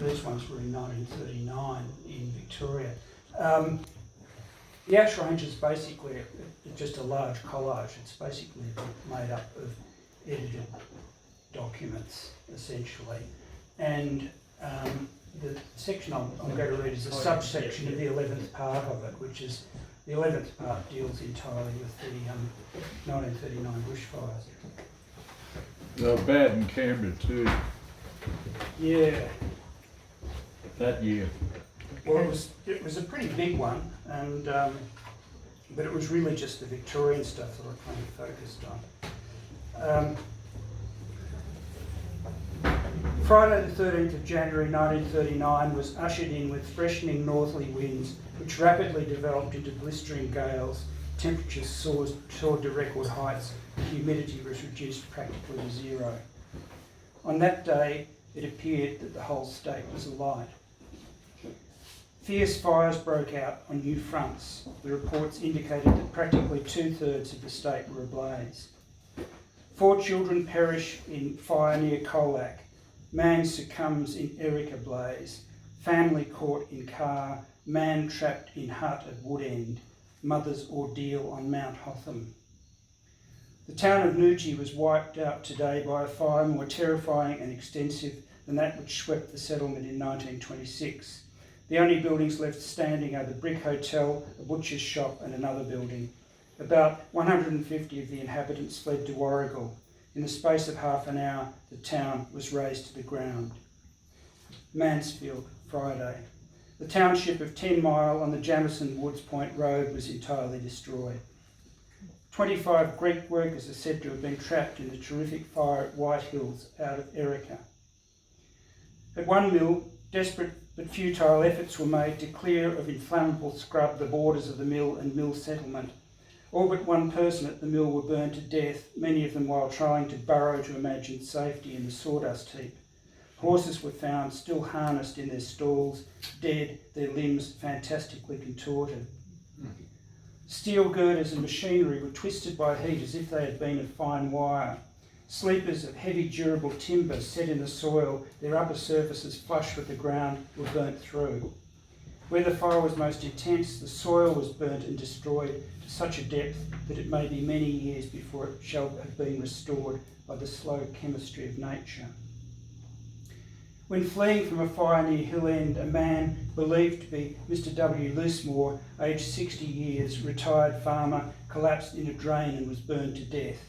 These ones were in 1939 in Victoria. The ash range is basically just a large collage. It's basically made up of edited documents, essentially. And the section I'm going to read is a subsection of the 11th part of it, which is the 11th part deals entirely with the 1939 bushfires. They were bad in Canberra too. Yeah. That year. Well, it was a pretty big one, and but it was really just the Victorian stuff that I kind of focused on. Friday the 13th of January 1939 was ushered in with freshening northerly winds which rapidly developed into blistering gales. Temperatures soared to record heights and humidity was reduced practically to zero. On that day, it appeared that the whole state was alight. Fierce fires broke out on new fronts. The reports indicated that practically 2/3 of the state were ablaze. 4 children perish in fire near Colac. Man succumbs in Erica blaze. Family caught in car. Man trapped in hut at Woodend. Mother's ordeal on Mount Hotham. The town of Newquay was wiped out today by a fire more terrifying and extensive than that which swept the settlement in 1926. The only buildings left standing are the Brick Hotel, a butcher's shop and another building. About 150 of the inhabitants fled to Warragul. In the space of half an hour, the town was razed to the ground. Mansfield, Friday. The township of 10 Mile on the Jamison Woods Point Road was entirely destroyed. 25 Greek workers are said to have been trapped in the terrific fire at White Hills out of Erica. At one mill, desperate but futile efforts were made to clear of inflammable scrub the borders of the mill and mill settlement. All but one person at the mill were burned to death, many of them while trying to burrow to imagined safety in the sawdust heap. Horses were found still harnessed in their stalls, dead, their limbs fantastically contorted. Steel girders and machinery were twisted by heat as if they had been of fine wire. Sleepers of heavy durable timber set in the soil, their upper surfaces flush with the ground, were burnt through. Where the fire was most intense, the soil was burnt and destroyed to such a depth that it may be many years before it shall have been restored by the slow chemistry of nature. When fleeing from a fire near Hill End, a man believed to be Mr. W. Loosemore, aged 60 years, retired farmer, collapsed in a drain and was burned to death.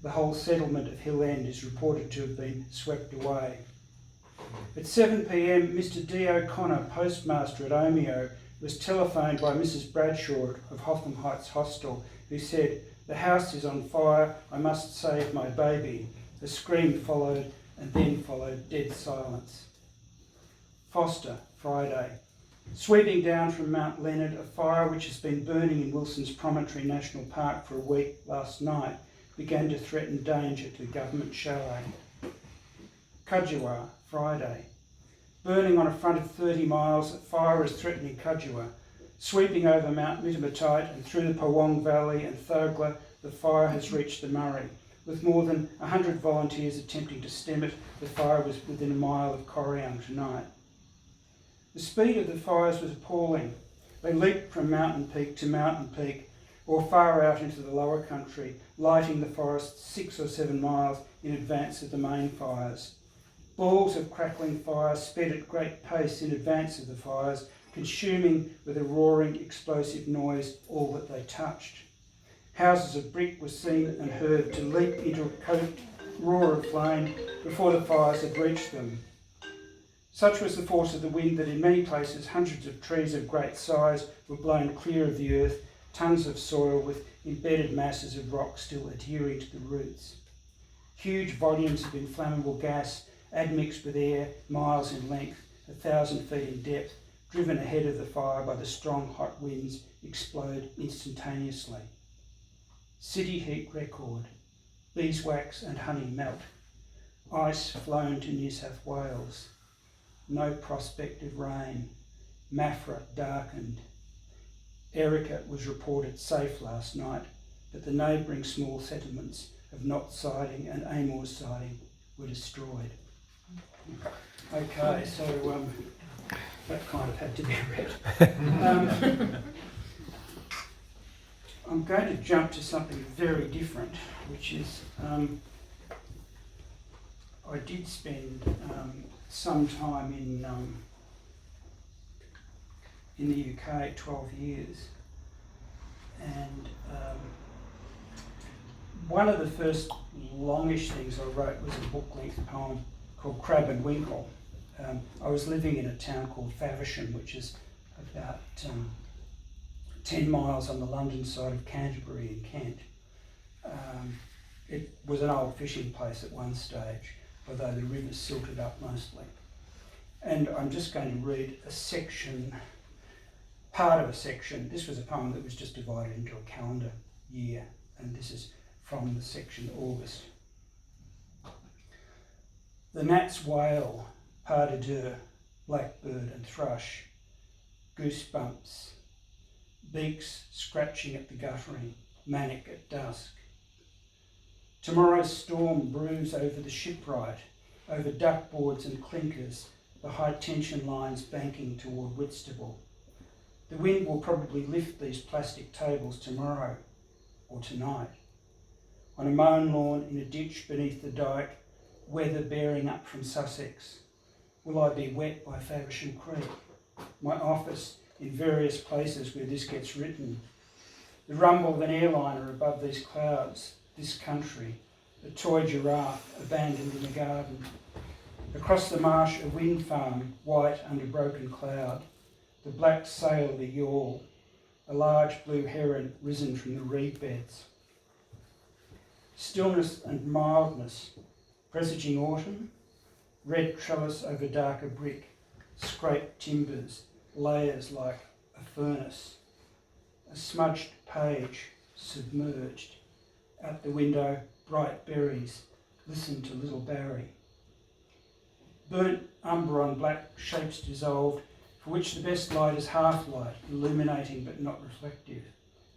The whole settlement of Hill End is reported to have been swept away. At 7 p.m, Mr. D. O'Connor, postmaster at Omeo, was telephoned by Mrs. Bradshaw of Hotham Heights Hostel, who said, "The house is on fire, I must save my baby." A scream followed, and then followed dead silence. Foster, Friday. Sweeping down from Mount Leonard, a fire which has been burning in Wilson's Promontory National Park for a week last night began to threaten danger to the government chalet. Cudgewa, Friday. Burning on a front of 30 miles, a fire is threatening Cudgewa. Sweeping over Mount Mitamatite and through the Pawong Valley and Thogla, the fire has reached the Murray. With more than 100 volunteers attempting to stem it, the fire was within a mile of Corryong tonight. The speed of the fires was appalling. They leaped from mountain peak to mountain peak, or far out into the lower country, lighting the forest 6 or 7 miles in advance of the main fires. Balls of crackling fire sped at great pace in advance of the fires, consuming with a roaring, explosive noise all that they touched. Houses of brick were seen and heard to leap into a covert roar of flame before the fires had reached them. Such was the force of the wind that in many places hundreds of trees of great size were blown clear of the earth, tons of soil with embedded masses of rock still adhering to the roots. Huge volumes of inflammable gas, admixed with air, miles in length, 1,000 feet in depth, driven ahead of the fire by the strong hot winds, explode instantaneously. City heat record. Beeswax and honey melt. Ice flown to New South Wales. No prospect of rain. Maffra darkened. Erica was reported safe last night, but the neighbouring small settlements of Knott Siding and Amors Siding were destroyed. Okay, so that kind of had to be read. I'm going to jump to something very different, which is I did spend some time in the UK, 12 years, and one of the first longish things I wrote was a book-length poem called Krabbe and Winkle. I was living in a town called Faversham, which is about 10 miles on the London side of Canterbury in Kent. It was an old fishing place at one stage, although the river's silted up mostly. And I'm just going to read a section, part of a section. This was a poem that was just divided into a calendar year, and this is from the section August. The gnats wail, pas de deux, blackbird and thrush, goosebumps, beaks scratching at the guttering, manic at dusk. Tomorrow's storm brews over the shipwright, over duckboards and clinkers, the high tension lines banking toward Whitstable. The wind will probably lift these plastic tables tomorrow or tonight. On a mown lawn in a ditch beneath the dyke, weather bearing up from Sussex. Will I be wet by Faversham Creek? My office in various places where this gets written. The rumble of an airliner above these clouds, this country, a toy giraffe abandoned in a garden. Across the marsh, a wind farm, white under broken cloud, the black sail of a yawl, a large blue heron risen from the reed beds. Stillness and mildness, presaging autumn, red trellis over darker brick, scraped timbers, layers like a furnace, a smudged page submerged. Out the window, bright berries, listen to little Barry. Burnt umber on black shapes dissolved, for which the best light is half light, illuminating but not reflective.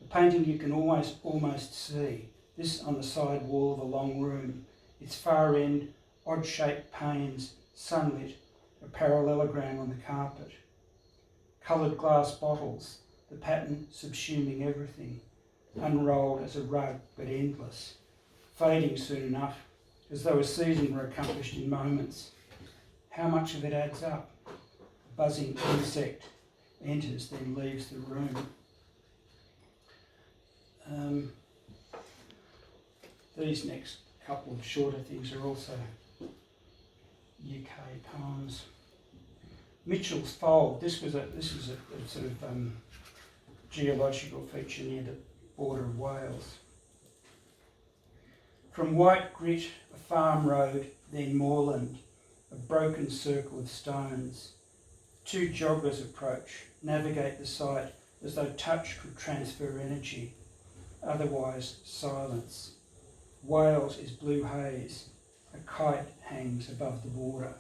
A painting you can almost see, this on the side wall of a long room, its far end, odd-shaped panes, sunlit, a parallelogram on the carpet. Coloured glass bottles, the pattern subsuming everything, unrolled as a rug but endless, fading soon enough, as though a season were accomplished in moments. How much of it adds up? A buzzing insect enters, then leaves the room. These next couple of shorter things are also UK poems. Mitchell's Fold. This was a sort of geological feature near the border of Wales. From white grit, a farm road, then moorland, a broken circle of stones. Two joggers approach, navigate the site as though touch could transfer energy. Otherwise, silence. Wales is blue haze. A kite hangs above the border.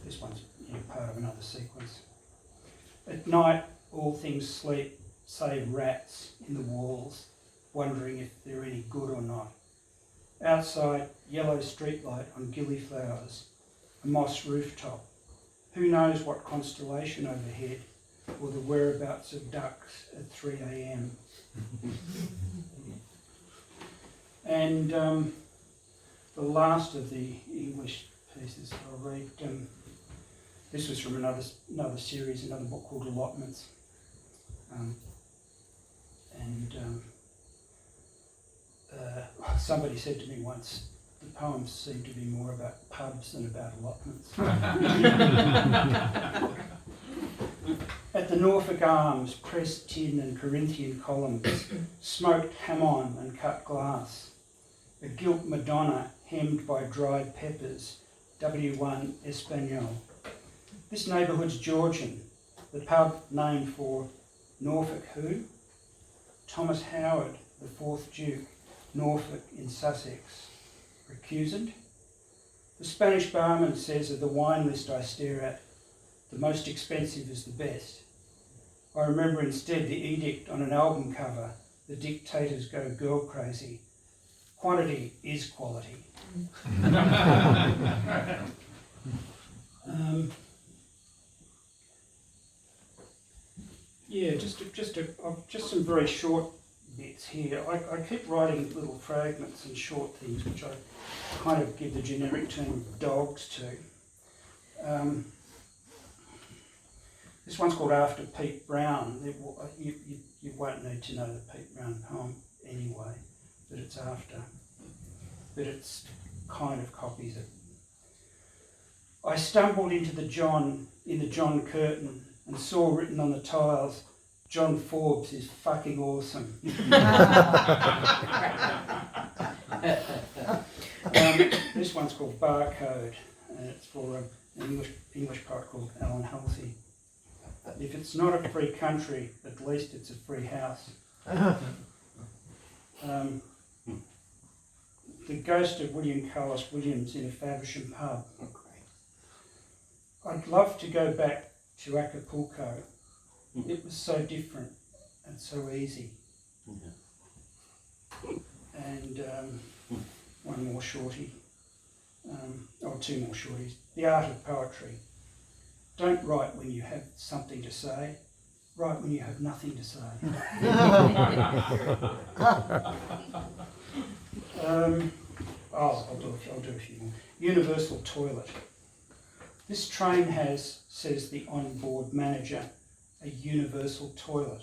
This one's part of another sequence. At night, all things sleep, save rats in the walls, wondering if they're any good or not. Outside, yellow streetlight on gillyflowers, a moss rooftop. Who knows what constellation overhead, or the whereabouts of ducks at 3 a.m. And the last of the English pieces I'll read, this was from another series, another book called Allotments. Somebody said to me once, the poems seem to be more about pubs than about allotments. At the Norfolk Arms, pressed tin and Corinthian columns, smoked ham-on and cut glass, a gilt Madonna hemmed by dried peppers, W1 Espanol. This neighbourhood's Georgian, the pub named for Norfolk who? Thomas Howard, the 4th Duke, Norfolk in Sussex. Recusant? The Spanish barman says of the wine list I stare at, the most expensive is the best. I remember instead the edict on an album cover, the dictators go girl crazy. Quantity is quality. Yeah, just some very short bits here. I keep writing little fragments and short things, which I kind of give the generic term dogs to. This one's called After Pete Brown. You won't need to know the Pete Brown poem anyway, that it's after. But it's kind of copies it. I stumbled into the John curtain and saw written on the tiles, John Forbes is fucking awesome. This one's called Barcode, and it's for an English poet called Alan Halsey. If it's not a free country, at least it's a free house. The ghost of William Carlos Williams in a Faversham pub. I'd love to go back to Acapulco. It was so different and so easy. And one more shorty, or two more shorties. The art of poetry. Don't write when you have something to say. Write when you have nothing to say. I'll do a few more. Universal toilet. This train has, says the on-board manager, a universal toilet.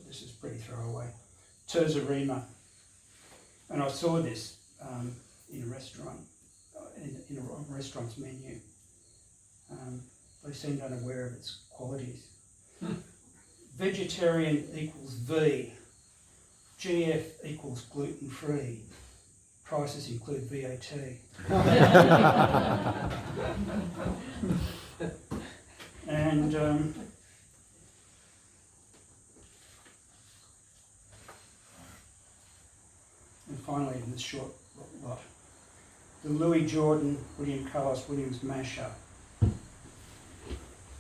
This is pretty throwaway. Terzarima. And I saw this in a restaurant, in a restaurant's menu. They seemed unaware of its qualities. Vegetarian equals V. GF equals gluten-free. Prices include VAT. And finally, in this short lot, the Louis Jordan, William Carlos Williams mashup.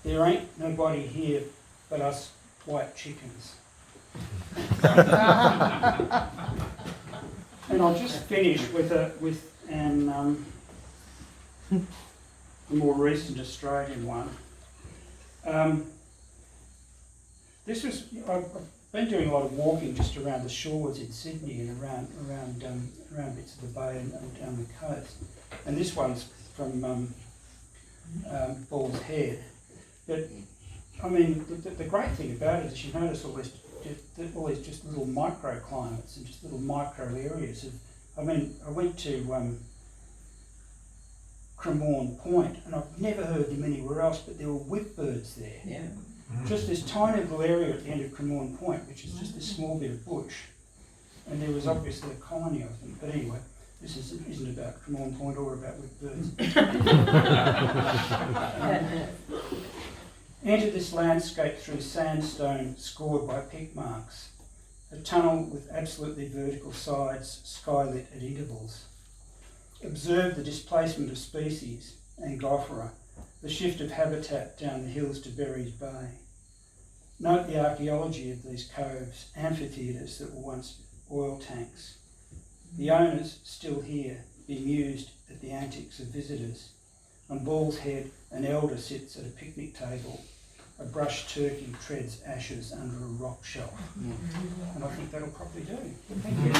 There ain't nobody here but us white chickens. And I'll just finish with a more recent Australian one. I've been doing a lot of walking just around the shores in Sydney and around bits of the bay and down the coast. And this one's from Ball's Head. But I mean, the great thing about it is you notice all these just little microclimates and just little micro areas. I went to Cremorne Point, and I've never heard them anywhere else, but there were whipbirds there. Yeah. Just this tiny little area at the end of Cremorne Point, which is just this small bit of bush, and there was obviously a colony of them. But anyway, this isn't about Cremorne Point or about whipbirds. Enter this landscape through sandstone scored by pick marks, a tunnel with absolutely vertical sides, skylit at intervals. Observe the displacement of species, Angophora, the shift of habitat down the hills to Berries Bay. Note the archaeology of these coves, amphitheatres that were once oil tanks. The owners, still here, bemused at the antics of visitors. On Ball's Head, an elder sits at a picnic table. A brushed turkey treads ashes under a rock shelf. And I think that'll probably do. Thank you.